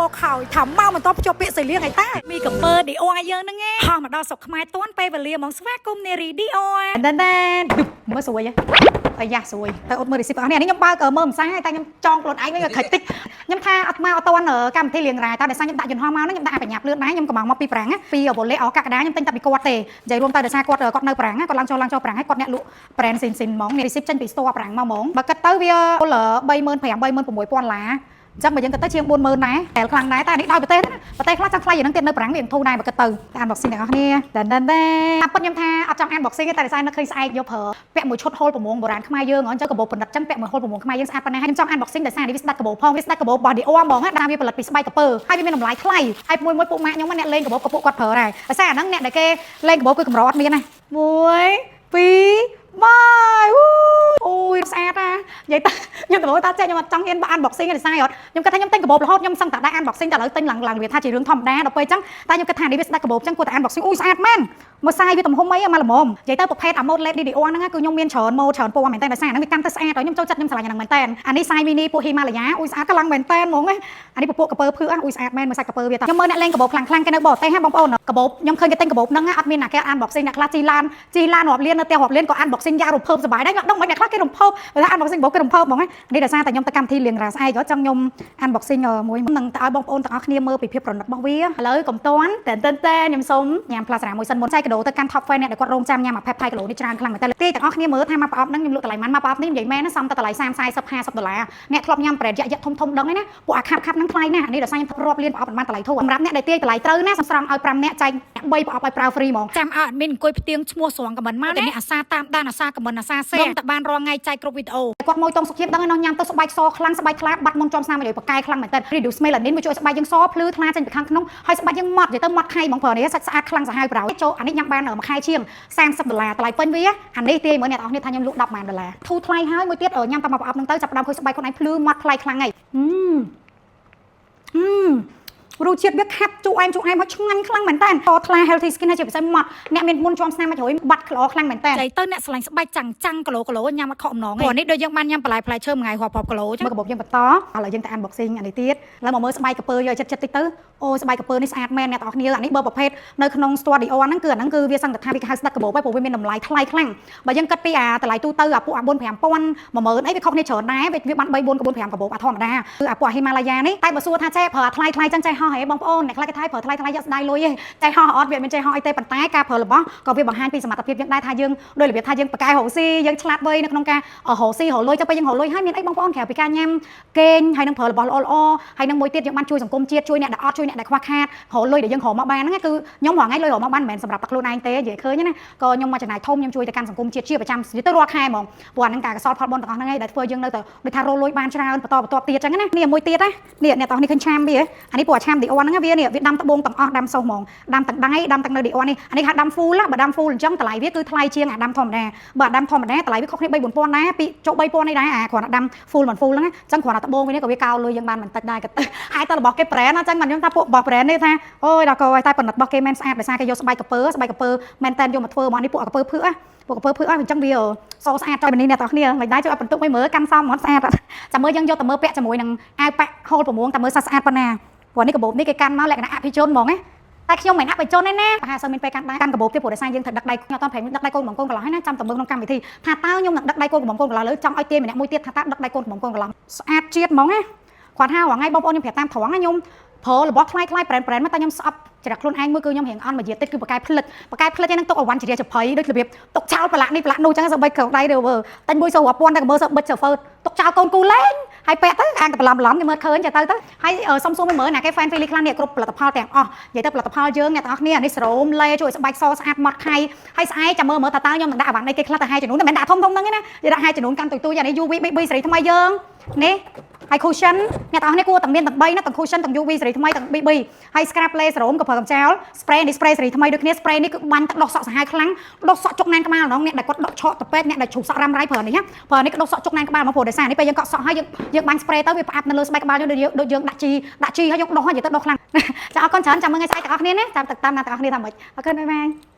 ខោถามមកមិនតបជាប់ពាក្យសលៀងអីតាមីកំពើឌីអូយើងហ្នឹងឯងហោះមកដល់ស្រុកខ្មែរតាន់ពេលវេលាហ្មងស្វាគមន៍នារីឌីអូតែមើលស្រួយអាយ៉ាស្រួយតែអត់មើលរីស៊ីបអស់នេះខ្ញុំបើកមើលមិនសាតែខ្ញុំចង់ខ្លួនឯងវិញខិតតិចខ្ញុំថាអត់មកអត់តាន់កម្មវិធីលៀងរ៉ាតែដោយសារខ្ញុំដាក់យន្តហោះមកហ្នឹងខ្ញុំដាក់បញ្ញាប់លឿនដែរខ្ញុំកំងមកពីប្រាំងពីវលេអកកដាខ្ញុំទិញតែពីគាត់ទេនិយាយរួមទៅដោយសារគាត់នៅប្រាំងគាត់ឡើងចូលប្រាំងហើយគាត់អ្នកលក់ brand ស៊ីនហ្មងរីស៊ីបចេញពីស្ទ័រប្រាំងមកហ្មងបើគិតទៅវា$35,000-$36,000ចឹងបើយើងគិតទៅជាង40000ដែរតែខ្លាំងដែរតែនេះដោយប្រទេសខ្លះចង់ថ្លៃយ៉ាងហ្នឹងទៀតនៅប្រាំងវាធូរដែរបើគិតទៅតែ unboxing ទាំងអស់គ្នាតែប៉ុតខ្ញុំថាអត់ចង់ unboxing ទេតែដោយសារនៅឃើញស្អែកយកប្រើពាក់មួយឈុតហូលប្រមងបុរាណខ្មែរយើងអញ្ចឹងកាបូបផលិតចឹងពាក់មួយហូលប្រមងខ្មែរយើងស្អាតប៉ុណ្ណាហើយខ្ញុំចង់ unboxing ដោយសារនេះវាស្ដាច់កាបូផងវាស្ដាច់កាបូរបស់ Dior ហ្មងណាវាផលិតពីស្បែកក្រពើហើយវាមានតម្លៃថ្លៃហើយមួយពួកម៉ាក់ខ្ញុំអ្នកលេងកាបូកពួកគាត់ប្រើដែរដោយសារអាហ្នឹងអ្នកដែលគេលេងកាបូគឺកម្រអត់មានណា1 2បាយអូយស្អាតណានិយាយទៅខ្ញុំទៅថាចេះខ្ញុំអត់ចង់ហ៊ានបើ unboxing ទេស្អីអត់ខ្ញុំគិតថាខ្ញុំទិញកាបូបរហូតខ្ញុំសឹងតែដែរ unboxing តែឥឡូវទិញឡើងវាថាជារឿងធម្មតាដល់ពេលអញ្ចឹងតែខ្ញុំគិតថានេះវាស្ដាច់កាបូបអញ្ចឹងគួរតែ unboxing អូយស្អាតមែនមើលសាយវាទំហំអីមកល្មមនិយាយទៅប្រភេទអាម៉ូត LED Dior ហ្នឹងគឺខ្ញុំមានច្រើនម៉ូតច្រើនពណ៌មែនតើដោយសារហ្នឹងវាកាន់តែស្អាតហើយខ្ញុំចូលចិត្តខ្ញុំឆ្លាញ់ហ្នឹងមែនតើអានេះសាយ mini ពួក Himalaya អូយស្អាតខ្លាំងមែនតើហ្មងអានេះពពួកកពើភឿអូយស្អាតមែនមើលសាច់កពើវាតខ្ញុំមើលអ្នកលេងកាបូបខ្លាំងគេនៅបរទេសហ៎បងប្អូនកាបូបខ្ញុំឃើញគេទិញកាបូបហ្នឹងអត់មានអ្នកគេ unboxing អ្នកខ្លះជីឡានរាប់លាននៅផ្ទះរាប់លានក៏ unboxing យ៉ាងរំភើបសប្បាយដែរខ្ញុំដឹងមិនអ្នកខ្លះគេរំភើបបើថា unboxing កាបូបគេរំភើបហ្មងនេះដោយសារតែខ្ញុំទៅកម្មវិធីលៀងរ៉ាស្អែកចង់ខ្ញុំ unboxing មួយនឹងទៅឲ្យបងប្អូនទាំងអស់គ្នាមើលពីភាពប្រណិតរបស់វាឥឡូវកុំតាន់តែខ្ញុំសូមញ៉ាំ Plaza មួយសិនមុនចែកកាដូទៅកាន់ top fan អ្នកដែលគាត់រងចាំញ៉ាំអា Pep Thai គីឡូនេះច្រើនខ្លាំងមែនតើទីទាំងអស់គ្នាមើលថាមកប្រអប់ហ្នឹងខ្ញុំលក់តម្លៃមកប្រអប់នេះនិយាយមែនណាសំតែតម្លៃ$30-40-$50អ្នកធ្លាប់ញ៉ាំ brand យ៉ាធំដឹងហ្នឹងណាពួកអាខាប់ហ្នឹងថ្លៃណាស់នេះដោយសារខ្ញុំរាប់លានប្រអប់ប្រហែលតម្លៃធូរសម្រាប់អ្នកដែលទាយតម្លៃត្រូវណាសំស្រង់ឲ្យ5អ្នកចែក3ប្រអប់ឲ្យប្រើ free ហ្មងចាំឲ្យ admin អង្គុយផ្ទៀងឈ្មោះស្រង់ខមមិនមកអ្នកអាសាតាមដានអាសាខមមិនអាសា share តែបានរងថ្ងៃចែកគ្រប់វីដេអូគាត់មកតង់សុខភាពដឹងឯណោះញ៉ាំទៅស្បែកសខ្លាំងស្បែកថ្លាបាត់មុនចំស្នាមឲ្យបកកាយខ្លាំងមែនតើ reduce melanin មួយជួយស្បែកយើងសភ្លឺថ្លាចេញពីខាងក្នុងហើយស្បែកយើងម៉ត់និយាយទៅម៉ត់ខៃហ្មងប្រើនេះសាច់ស្អាតខ្លាំងសាហាវប្រោចូលអានេះញ៉ាំបានមួយខែជាង$30តម្លៃពេញវាអានេះទាយមើលអ្នកនរគ្នាថាខ្ញុំលក់$10,000ធូរថ្លៃហើយមួយទៀតញ៉ាំតែមកប្រអប់ហ្នឹងទៅចាប់ដើមឃើញស្បែកខ្លួនឯងភ្លឺម៉ត់ថ្លៃខ្លាំងហើយរសជាតិវាខាប់ជូរអែមហើយឆ្ងាញ់ខ្លាំងមែនតើតថ្លា healthy skin ហើយជាពិសេសម៉ត់អ្នកមានមុនជាប់ស្នាមមកជ្រួយបាត់ល្អខ្លាំងមែនតើទៅអ្នកឆ្លាញ់ស្បែកចាំងគីឡូញ៉ាំអត់ខកអំណងទេព្រោះនេះដូចយើងបានញ៉ាំបន្លែផ្លែឈើមួយថ្ងៃរាប់គីឡូចឹងមើលកាបូបយើងបន្តឥឡូវយើងទៅ unboxing អានេះទៀតឡើយមកមើលស្បែកក្រពើយកចិត្តតិចទៅអូស្បែកក្រពើនេះស្អាតមែនអ្នកនរគ្នាអានេះបើប្រភេទនៅក្នុង store Dior ហ្នឹងគឺអាហ្នឹងគឺវាសង្កត់ថាវាគេហៅស្ដាប់កាបូបហើយព្រោះវាមានតម្លៃថ្លៃខ្លាំងបើយើងគិតពីអាតម្លៃទូទៅអាពួកអា4-5000 10000អីវាខុសគ្នាច្រើនដែរវាបាន3-4 4-5កាបូបអាធម្មតាគឺអាពួកអា Himalaya នេះតែបើសួរថាចេះប្រើថ្លៃចឹងចេះហោះហ៎បងប្អូនអ្នកខ្លះគេថាប្រើថ្លៃយកស្ដាយលុយទេចេះហោះអត់វាមិនចេះហោះអីទេប៉ុន្តែការប្រើរបស់ក៏វាបង្ហាញពីសមត្ថភាពយើងដែរថាយើងដោយរបៀបថាយើងបកកែរកស៊ីយើងឆ្លាតវៃនៅក្នុងការរកស៊ីរកលុយទៅពេលយើងរកលុយហើយមានអីបងប្អូនក្រៅពីការញ៉ាំគេងហើយនឹងប្រើរបស់ល្អហើយនឹងមួយទៀតយើងបានជួយសង្គមជាតិជួយអ្នកដែលអត់ជួយអ្នកដែលខ្វះខាតរកលុយដែលយើងរកមកបានហ្នឹងគឺខ្ញុំរកថ្ងៃលុយរកមកបានមិនមែនសម្រាប់តែខ្លួនឯងទេនិយាយឃើញណាក៏ខ្ញុំមកចំណាយធំខ្ញុំជួយទៅកាន់សង្គមជាតិជាប្រចាំទៅរាល់ខែហ្មងព្រោះអាហ្នឹងការកសលផលបុណ្យទាំងអស់ហ្នឹងឯងដែលធ្វើយើងនៅតែដូចថារកលុយបានច្រើនបន្តទៀតចឹងណានេះមួយទៀតណានេះអ្នកទាំងនេះឃើញឆាមវាអានេះពួកអាឆាម Dior ហ្នឹងវាដាំត្បូងទាំងអស់ដាំសូសហ្មងដាំទាំងដៃដាំទាំងនៅ Dior នេះអានេះហៅដាំ full បើដាំ full អញ្ចឹងតម្លៃវាគឺថ្លៃជាងអាដាំធម្មតាបើដាំធម្មតាតម្លៃវាខុសគ្នា3-4000ដែរពីចុះ3000នេះដែរអាគ្រាន់តែដាំ full មិន full ហ្នឹងអញ្ចឹងគ្រាន់តែត្បូងវានេះក៏វាកោលុយយើងបានមិនតិចដែរក៏ហើយតែរបស់គេ brand អញ្ចឹងមិនខ្ញុំថាពួករបស់ brand នេះថាអូយដល់ក៏តែផលិតរបស់គេមែនស្អាតដោយសារគេយកស្បែកក្រពើមែនតែនយកមកធ្វើមកនេះពួកក្រពើភឿពួកក្រពើភឿអញ្ចឹងវាសស្អាតចុយនេះអ្នកទាំងគ្នាមិនដែរជួយឲ្យបន្ទុកមួយមើលកាន់សមហ្មងស្អាតចាំមើលយើងយកទៅមើលពាក់ជាមួយនឹងអាវប៉ាក់ហូលប្រមងតែមើលស្អាតប៉ុណ្ណាព្រោះនេះកាបូបនេះគេកាន់មកលក្ខណៈអភិជនហ្មងណាតែខ្ញុំមិនអបិជនទេណាប្រហែលសូវមានពេលកាន់ដែរកាន់កាបូបទៀតព្រោះដោយសារយើងត្រូវដឹកដៃខ្ញុំអត់ប្រែដឹកដៃកូនកំងកូនកន្លោះហើយណាចាំតើមើលក្នុងកម្មវិធីថាតើខ្ញុំនឹងដឹកដៃកូនកំងកូនកន្លោះលើចង់ឲ្យទាយម្នាក់មួយទៀតថាតើដឹកដៃកូនកំងកូនកន្លោះស្អាតជាតិហ្មងណាគាត់ហៅថ្ងៃបងប្អូនខ្ញុំប្រាប់តាមត្រង់ណាខ្ញុំប្រើរបស់ថ្លៃប្រែនមកតែខ្ញុំស្អប់ចរិតខ្លួនឯងមួយគឺខ្ញុំរៀងអន់មួយទៀតគឺបកកាយផ្លិតឯនឹងទុកអវ៉ាន់ជារាជភ័យដូចរបៀបទុកចោលប្រឡាក់នេះប្រឡាក់នោះចឹងសូម្បីក្រៅដៃទៅវើតែមួយសូវរាប់ពាន់តែក៏មើលសូវបិទសូហ្វឺទុកចោលកូនគូលេងហើយពាក់ទៅអានតែបន្លំគេមើលឃើញទៅហើយសុំសួរមើលណាគេ fan feeling ខ្លាំងនេះគ្រប់ផលិតផលទាំងអស់និយាយទៅផលិតផលយើងអ្នកទាំងអស់គ្នានេះសរោមលេជួយស្បែកសស្អាតម៉ត់ខៃហើយស្អែកចាំមើលតើខ្ញុំនឹងដាក់អវ៉ាន់នេះគេខ្លះទៅហើយចំនួនតែមិនដាក់ធំហ្នឹងណានិយាយដាក់ហើយចំនួនកាន់ទុយអានេះ UV BB សេរីថ្មីយើងនេះហើយ cushion អ្នកទាំងអស់នេះគួរតែមានទាំង3ណាទាំង cushion ទាំង UV សេរីថ្មីទាំង BB ហើយ scrap layer សរោមក៏ប្រើកំចោល spray នេះ spray សេរីថ្មីដូចគ្នា spray នេះគឺបាញ់ទឹកដោះសក់សាហាវខ្លាំងដោះសក់ជុកណែនក្បាលម្ដងអ្នកដែលគាត់ដកឆក់ទៅពេទ្យអ្នកដែលជ្រុះសក់រ៉ាំរ៉ៃប្រើនេះណាប្រើនេះក៏ដោះសក់ជុកណែនក្បាលមកព្រោះដោយសារនេះពេលយើងកក់សក់ហើយយើងបាញ់ spray ទៅវាផ្អាប់នៅលើស្បែកក្បាលយើងដូចយើងដាក់ជីហើយយើងដោះហើយទៅដោះខ្លាំងចាអរគុណច្រើនចាំមើលថ្ងៃស្អែកទាំងអស់គ្នាណាតាមអ្នកទាំងអស់គ្នាថាម៉េចអរគុណបាយ